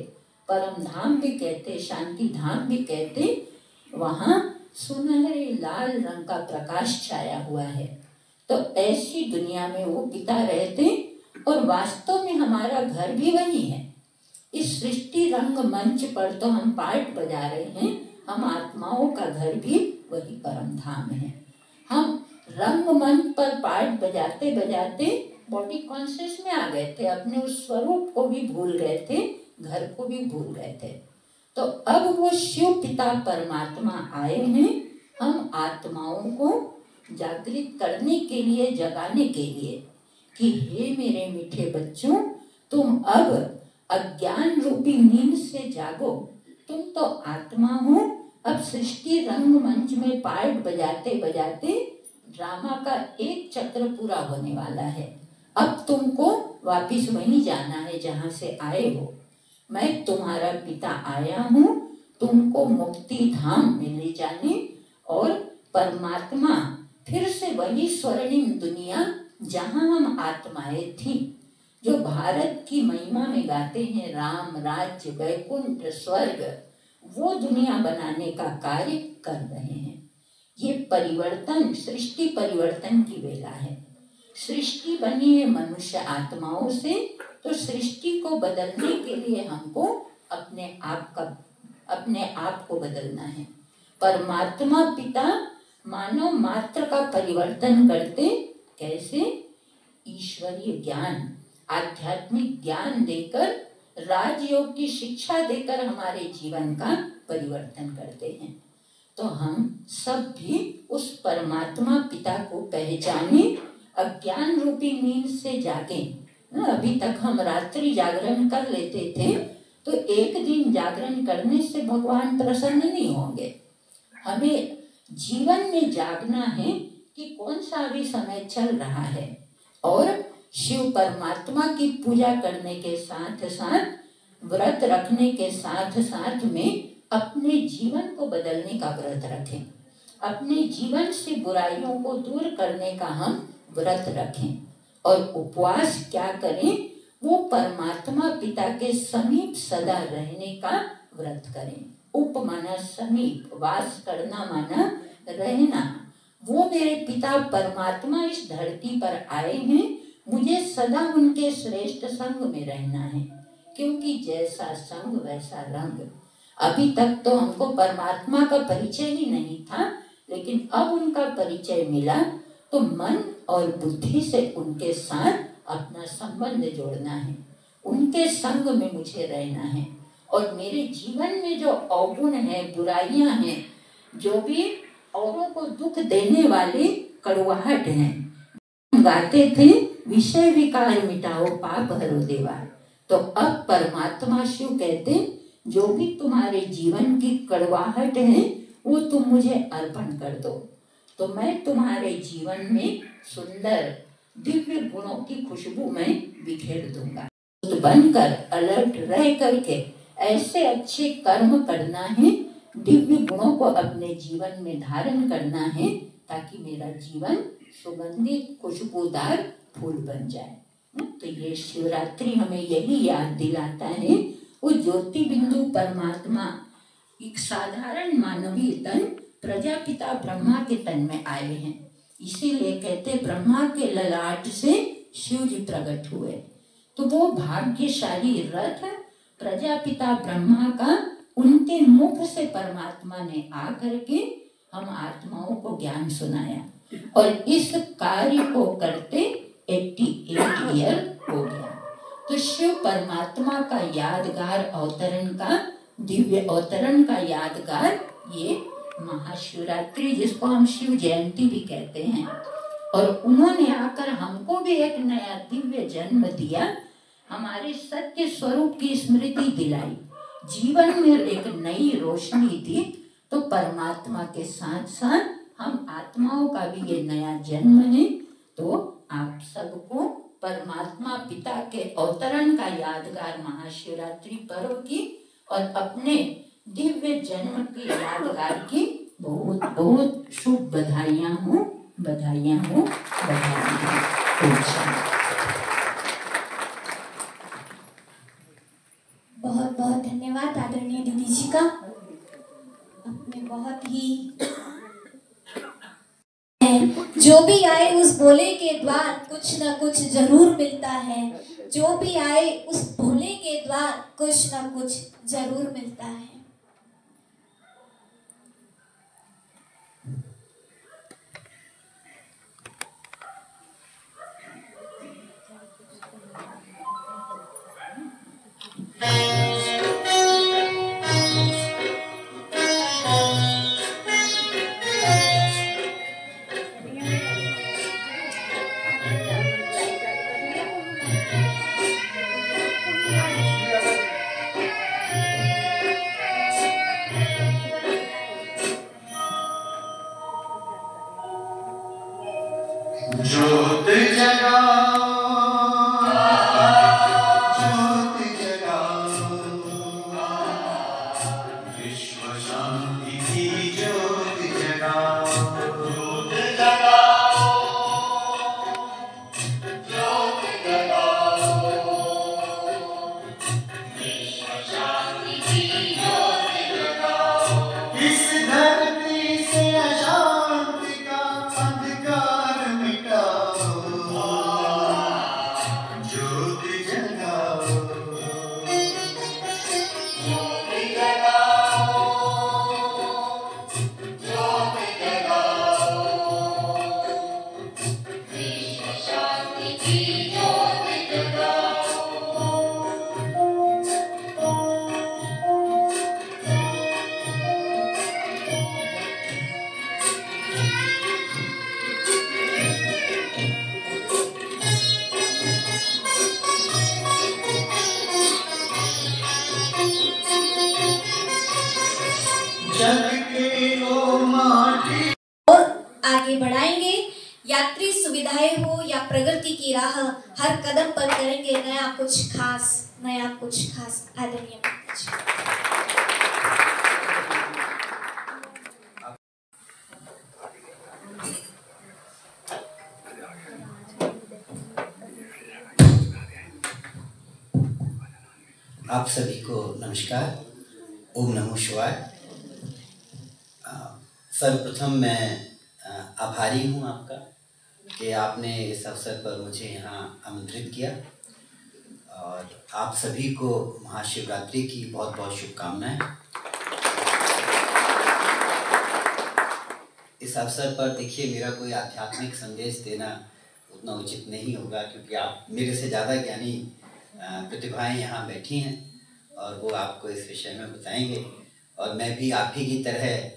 परम धाम भी कहते, शांति धाम भी कहते, वहाँ सुनहरे लाल रंग का प्रकाश छाया हुआ है। तो ऐसी दुनिया में वो पिता रहते और वास्तव में हमारा घर भी वही है। इस सृष्टि रंग मंच पर तो हम पार्ट बजा रहे हैं, हम आत्माओं का घर भी वही परम धाम है। हम रंग मंच पर पार्ट बजाते बजाते बॉडी कॉन्शियस में आ गए थे, अपने उस स्वरूप को भी भूल गए थे, घर को भी भूल गए थे। तो अब वो शिव पिता परमात्मा आए हैं हम आत्माओं को जागृत करने के लिए, जगाने के लिए कि हे मेरे मीठे बच्चों, तुम अब अज्ञान रूपी नींद से जागो। तुम तो आत्मा हो। अब सृष्टि रंगमंच में पार्ट बजाते बजाते ड्रामा का एक चक्र पूरा होने वाला है। अब तुमको वापिस वहीं जाना है जहाँ से आए हो। मैं तुम्हारा पिता आया हूँ तुमको मुक्ति धाम में ले जाने, और परमात्मा फिर से वही स्वर्णिम दुनिया जहाँ हम आत्माएं थी, जो भारत की महिमा में गाते हैं राम राज्य वैकुंठ स्वर्ग, वो दुनिया बनाने का कार्य कर रहे हैं। ये परिवर्तन सृष्टि परिवर्तन की वेला है। सृष्टि बनी है मनुष्य आत्माओं से, तो सृष्टि को बदलने के लिए हमको अपने आप को बदलना है। परमात्मा पिता मानव मात्र का परिवर्तन करते कैसे? ईश्वरीय ज्ञान, आध्यात्मिक ज्ञान देकर, राजयोग की शिक्षा देकर हमारे जीवन का परिवर्तन करते हैं। तो हम सब भी उस परमात्मा पिता को पहचाने, अज्ञान रूपी नींद से जागे। अभी तक हम रात्रि जागरण कर लेते थे, तो एक दिन जागरण करने से भगवान प्रसन्न नहीं होंगे। हमें जीवन में जागना है कि कौन सा अभी समय चल रहा है, और शिव परमात्मा की पूजा करने के साथ साथ, व्रत रखने के साथ साथ में अपने जीवन को बदलने का व्रत रखें। अपने जीवन से बुराइयों को दूर करने का हम व्रत रखें, और उपवास क्या करें? वो परमात्मा पिता के समीप सदा रहने का व्रत करें। उप माना समीप, वास करना माना रहना। वो मेरे पिता परमात्मा इस धरती पर आए हैं, मुझे सदा उनके श्रेष्ठ संग में रहना है, क्योंकि जैसा संग वैसा रंग। अभी तक तो हमको परमात्मा का परिचय ही नहीं था, लेकिन अब उनका परिचय मिला तो मन और बुद्धि से उनके साथ अपना संबंध जोड़ना है, उनके संग में मुझे रहना है। और मेरे जीवन में जो अवगुण है, बुराइयां हैं, जो भी औरों को दुख देने वाली कड़वाहट है, गाते थे विषय विकार मिटाओ पाप हरो देवा। तो अब परमात्मा शिव कहते जो भी तुम्हारे जीवन की कड़वाहट है वो तुम मुझे अर्पण कर दो, तो मैं तुम्हारे जीवन में सुंदर दिव्य गुणों की खुशबू मैं बिखेर दूंगा। तो बनकर अलर्ट रह करके ऐसे अच्छे कर्म करना है, दिव्य गुणों को अपने जीवन में धारण करना है, ताकि मेरा जीवन सुगंधित खुशबूदार फूल बन जाए। तो ये शिवरात्रि हमें यही याद दिलाता है, वो ज्योति बिंदु परमात्मा एक साधारण मानवीय तन प्रजापिता ब्रह्मा के तन में आए हैं। इसीलिए कहते ब्रह्मा के ललाट से शिव जी प्रकट हुए। तो वो भाग्यशाली रथ प्रजापिता ब्रह्मा का उनके मुख से परमात्मा ने आकर के हम आत्माओं को ज्ञान सुनाया, और इस कार्य को करते 88 ईयर हो गया। तो शिव परमात्मा का यादगार अवतरण का दिव्य अवतरण का यादगार ये महाशिवरात्रि, जिसको हम शिव जयंती भी कहते हैं। और उन्होंने आकर हमको भी एक नया दिव्य जन्म दिया, हमारे सत्य स्वरूप की स्मृति दिलाई, जीवन में एक नई रोशनी दी। तो परमात्मा के साथ साथ हम आत्माओं का भी ये नया जन्म है। तो आप सबको परमात्मा पिता के अवतरण का यादगार महाशिवरात्रि पर्व की और अपने दिव्य जन्म की यादगार की बहुत बहुत शुभ बधाइयाँ हो, बधाइयाँ हो, बधाइयाँ हो। बहुत बहुत धन्यवाद आदरणीय दीदी जी का। आपने बहुत ही जो भी आए उस भोले के द्वार कुछ न कुछ जरूर मिलता है। जो भी आए उस भोले के द्वार कुछ न कुछ जरूर मिलता है। ज्योत जगाओ, ज्योत जगाओ, विश्व शांति की ज्योत जगाओ, ज्योत जगाओ, ज्योत जगाओ, विश्व शांति की ज्योत जगाओ। इस धरती से अशांति का अंधकार और आगे बढ़ाएंगे। यात्री सुविधाएं हो या प्रगति की राह, हर कदम पर करेंगे नया कुछ खास, नया कुछ खास। आदरणीय आप सभी को नमस्कार। ओम नमो शिवाय। सर्वप्रथम मैं आभारी हूँ आपका कि आपने इस अवसर पर मुझे यहाँ आमंत्रित किया और आप सभी को महाशिवरात्रि की बहुत बहुत शुभकामनाएं। इस अवसर पर देखिए, मेरा कोई आध्यात्मिक संदेश देना उतना उचित नहीं होगा क्योंकि आप मेरे से ज़्यादा ज्ञानी प्रतिभाएं यहाँ बैठी हैं और वो आपको इस विषय में बताएंगे। और मैं भी आप ही की तरह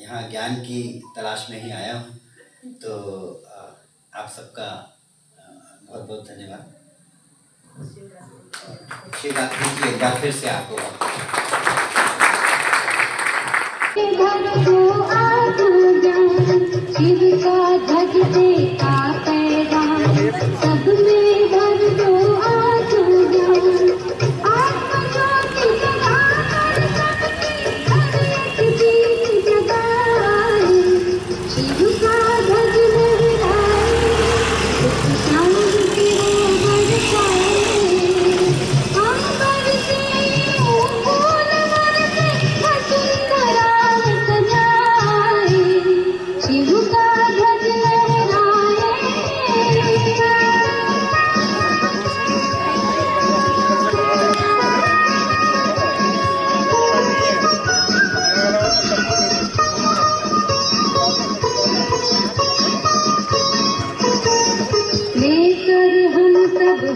यहाँ ज्ञान की तलाश में ही आया हूँ। तो आप सबका बहुत बहुत धन्यवाद। शिवरात्रि की एक बार फिर से आपको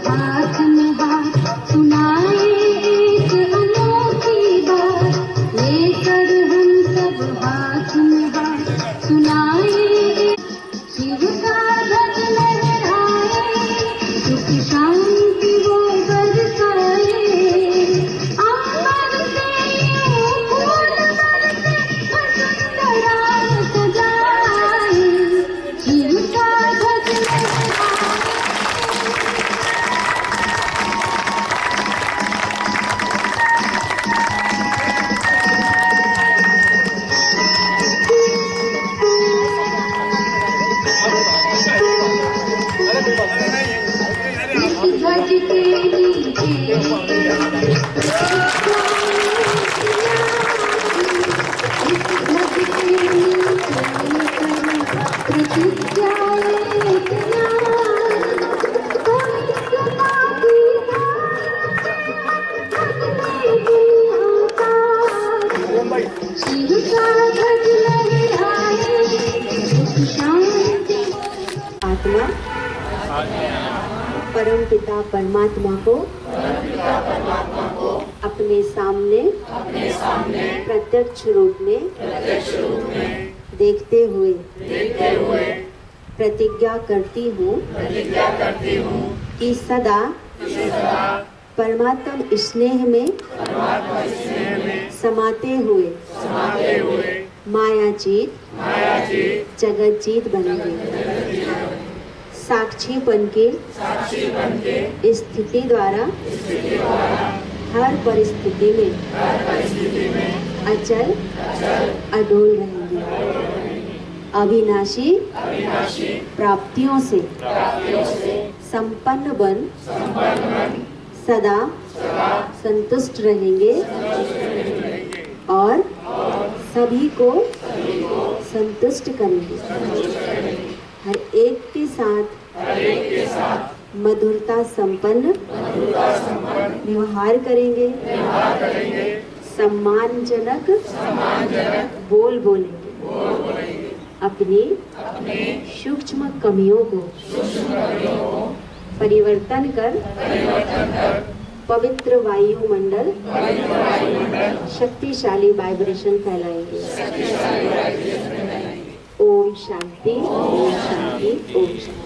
हाथ में हाथ सुनाए एक अनोखी बात। परम पिता परमात्मा को अपने सामने प्रत्यक्ष रूप में देखते हुए प्रतिज्ञा करती हूँ कि सदा परमात्म स्नेह में समाते हुए मायाजीत जगतजीत बनेंगे। साक्षीपन की स्थिति द्वारा हर परिस्थिति में अचल अडोल रहेंगे। अविनाशी प्राप्तियों से संपन्न बन सदा संतुष्ट रहेंगे और सभी को संतुष्ट करेंगे। हर एक के साथ मधुरता संपन्न व्यवहार करेंगे, सम्मानजनक बोल बोलेंगे। अपनी सूक्ष्म कमियों को परिवर्तन कर पवित्र वायुमंडल शक्तिशाली वाइब्रेशन फैलाएंगे। ओम शांति, ओम शांति, ओम शांति।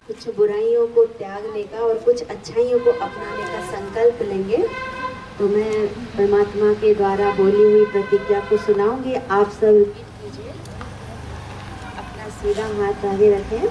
कुछ बुराइयों को त्यागने का और कुछ अच्छाइयों को अपनाने का संकल्प लेंगे। तो मैं परमात्मा के द्वारा बोली हुई प्रतिज्ञा को सुनाऊंगी। आप सब रिपीट कीजिए। अपना सीधा हाथ आगे रखें।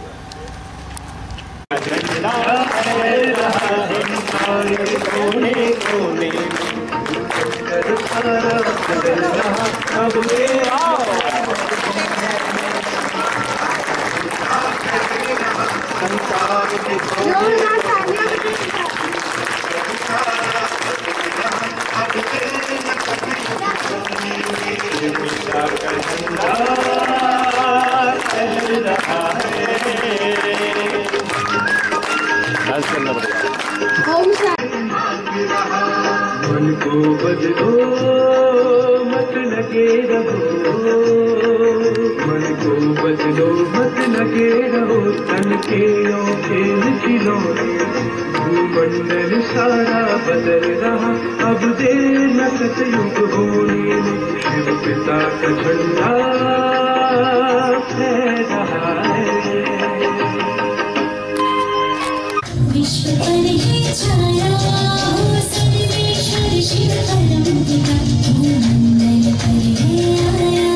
मन को बदलो मत लगे रहो, मन को बदलो मत लगे रहो। तन के खेल खिलौने भूमंडल सारा बदल रहा। अब देर न सतयुग होने शिव पिता का झंडा फहर रहा है। विश्व पर है छाया सर्वेश्वर शिव परम पिता, भूमंडल पर है आया।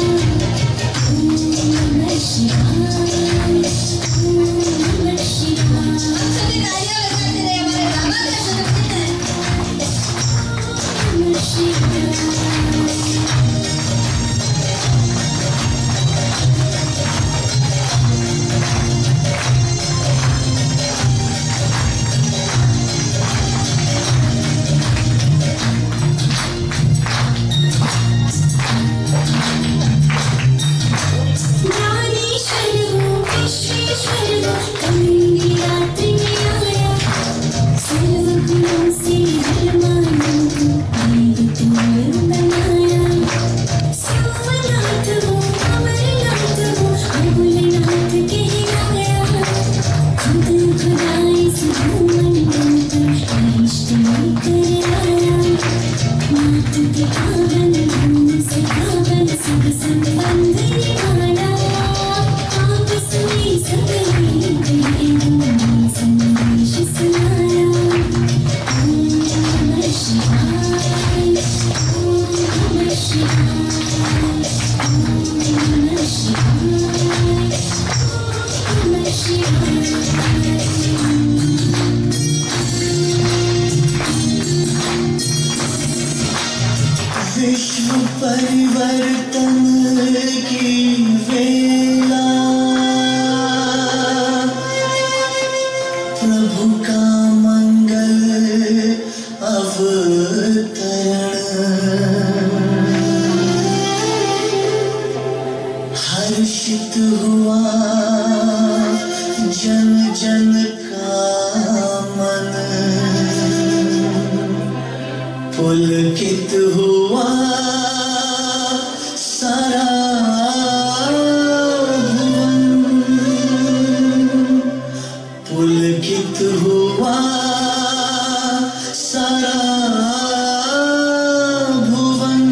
ओम नमः शिवाय, ओम नमः शिवाय। सभी तालियां बजाते रहे हमारे बाबा का जन्मदिन है। ओम नमः शिवाय। प्रभु का मंगल अवतरण, हर्षित हुआ जन जन का मन, पुलकित हुआ सारा भुवन, पुलकित हुआ सारा भुवन।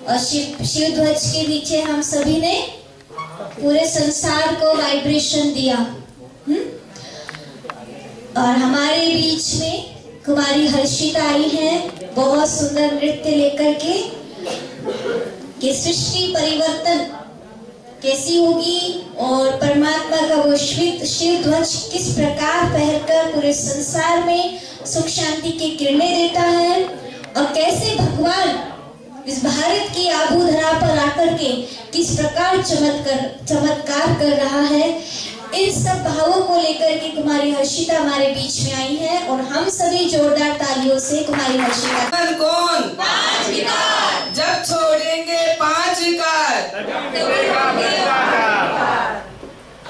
और शिव ध्वज के नीचे हम सभी ने पूरे संसार को वाइब्रेशन दिया। और हमारे बीच में कुमारी हर्षिता आई है बहुत सुंदर नृत्य लेकर के कि सृष्टि परिवर्तन कैसी होगी और परमात्मा का वो शिव ध्वज किस प्रकार फहरकर पूरे संसार में सुख शांति की किरणें देता है और कैसे भगवान इस भारत की आबूधरा पर आकर के किस प्रकार चमत्कार कर रहा है। इन सब भावों को लेकर के कुमारी हर्षिता हमारे बीच में आई है और हम सभी जोरदार तालियों से कुमारी हर्षिता। कौन? 5 विकार। जब छोड़ेंगे 5 विकार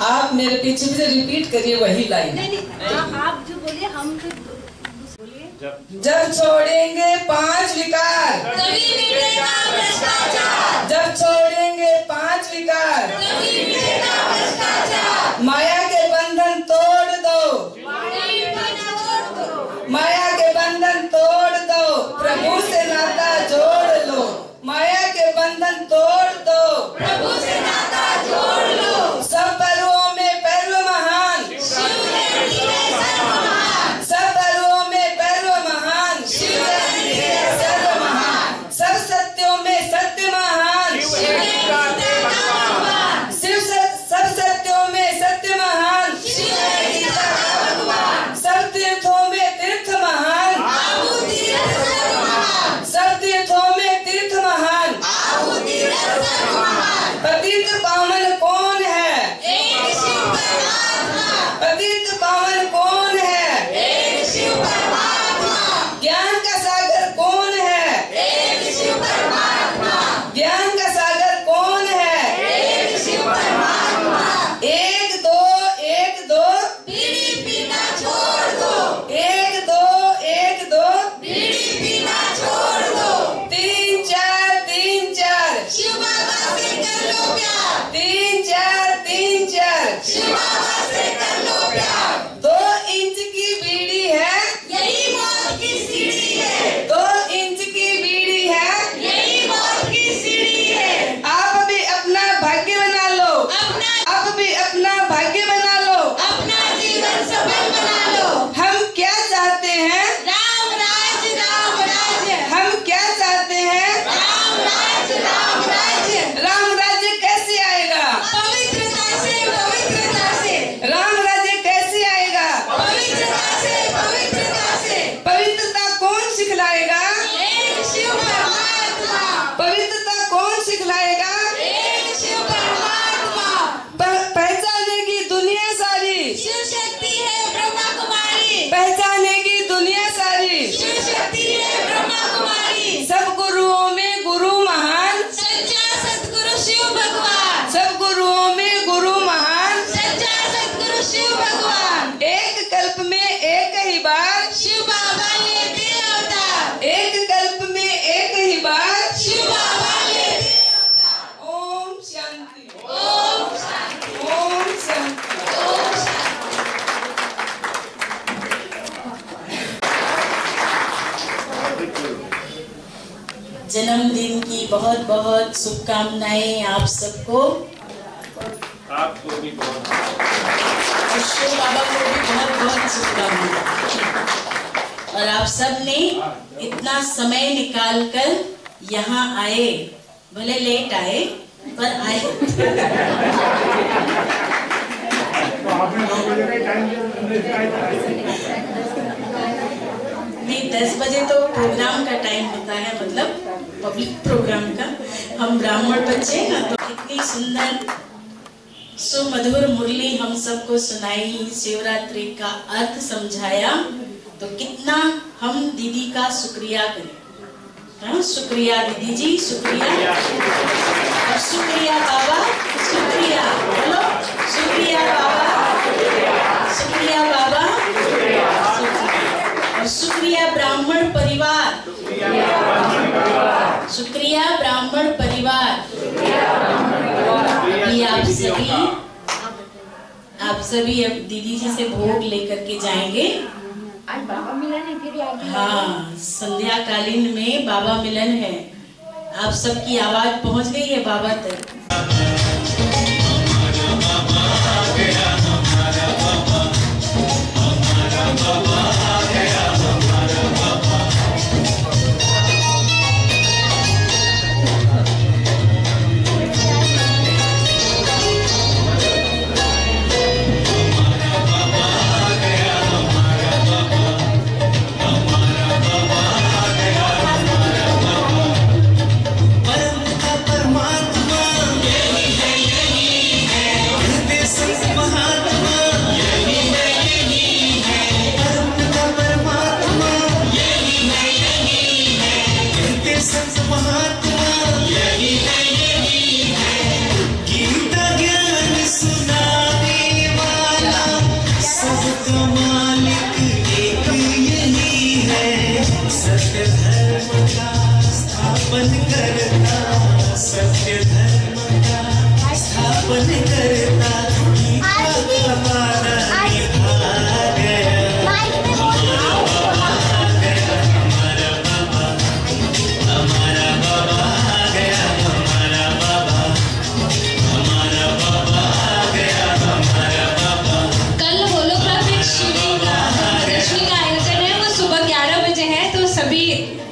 आप मेरे पीछे से रिपीट करिए वही लाइन। नहीं, आप जो बोलिए हम बोलिए। जब छोड़ेंगे 5 विकार, तभी मिटेगा भ्रष्टाचार। जब छोड़ेंगे 5 विकार, तभी मिटेगा भ्रष्टाचार। माया के बंधन तोड़ दो, माया के बंधन तोड़ दो, प्रभु से नाता जोड़ लो। माया के बंधन तोड़ दो, प्रभु से नाता जोड़ लो। सब पर्वों में पर्व महान, शिव जयंती है सर्व महान। सब पर्वों में पर्व महान, शिव जयंती है सर्व महान। सब सत्यों में सत्य महान, शिव जयंती है भगवान। सब सत्यों में सत्य महान, शिव जयंती है भगवान। सब तीर्थों में तीर्थ महान, आहु तीर्थ सर्व महान। सब तीर्थों में तीर्थ महान। आहु तीर्थ सर्व महान। पतित पावन कौन है? एक शिव परमात्मा। पतित पावन कौन है? एक शिव परमात्मा। ज्ञान का सागर कौन है? एक शिव परमात्मा। ज्ञान का सागर कौन है? एक शिव परमात्मा। 1 2 1 2 बीड़ी पीना छोड़ दो। 1 2 1 2 बीड़ी पीना छोड़ दो। 3 4 3 4 शिव बाबा से कर लो प्यार। 3 4 3 4 शिव बाबा से कर लो प्यार। 2 इंच की बीड़ी है, यही मौत की सीढ़ी है। 2 इंच की बीड़ी है। यही मौत की सीढ़ी है। आप भी अपना भाग्य बना लो, अपना आप भी अपना भाग्य बना लो। अपना जीवन सफल बना लो। हम क्या चाहते हैं? राम राज राम राज्य। हम क्या चाहते हैं? राम राज राम राज्य। राम राज्य कैसे आएगा? पवित्रता से पवित्रता से। राम राज्य कैसे आएगा? पवित्रता से पवित्रता से। पवित्रता कौन सिखलाएगा? एक शिव परमात्मा। पवित्रता कौन सिखलाएगा? एक शिव परमात्मा। पहचानेगी दुनिया सारी, शिव शक्ति है ब्रह्मा कुमारी। पहचानेगी दुनिया सारी। शिव शक्ति है ब्रह्मा कुमारी। सब गुरुओं में गुरु महान, सच्चा सतगुरु शिव भगवान। सब गुरुओं में गुरु महान। सच्चा सतगुरु शिव भगवान। एक कल्प में एक ही बार, शिव बाबा लेते अवतार। एक कल्प में एक ही बार। शिव बाबा लेते अवतार। ओम शांति, ओम शांति। ओम शांति। ओम शांति। जन्मदिन की बहुत बहुत शुभकामनाएं आप सबको। आपको भी बहुत और शिव बाबा को भी बहुत बहुत शुभकामनाएं। और आप सब ने इतना समय निकाल कर यहाँ आए, भले लेट आए पर आए। नहीं, 10 बजे तो प्रोग्राम का टाइम होता है, मतलब पब्लिक प्रोग्राम का। हम ब्राह्मण बच्चे ना, तो इतनी सुंदर सुमधुर मुरली हम सबको सुनाई, शिवरात्रि का अर्थ समझाया, तो कितना हम दीदी का शुक्रिया करें। हाँ, शुक्रिया दीदी जी, शुक्रिया। और शुक्रिया बाबा, शुक्रिया। बोलो शुक्रिया बाबा, शुक्रिया बाबा, और शुक्रिया ब्राह्मण परिवार, शुक्रिया ब्राह्मण परिवार। अभी आप सभी अब दीदी जी से भोग लेकर के जाएंगे। आज बाबा मिलन है, फिर याद दिलाइए। हाँ, संध्या कालीन में बाबा मिलन है। आप सबकी आवाज पहुंच गई है बाबा तक। सबका मालिक एक यही है। धर्म का स्थापन करता, सत्य धर्म का स्थापन करता, गीता का वादा निभा गया। हमारा बाबा आ गया, हमारा बाबा, हमारा बाबा आ गया, हमारा बाबा, हमारा बाबा आ गया, हमारा बाबा। कल होलोग्राफिक शिविर प्रदर्शनी का आयोजन है, वो सुबह 11 बजे है, तो सभी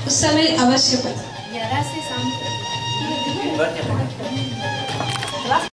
उस समय अवश्य पधारें। 11 से शाम तक।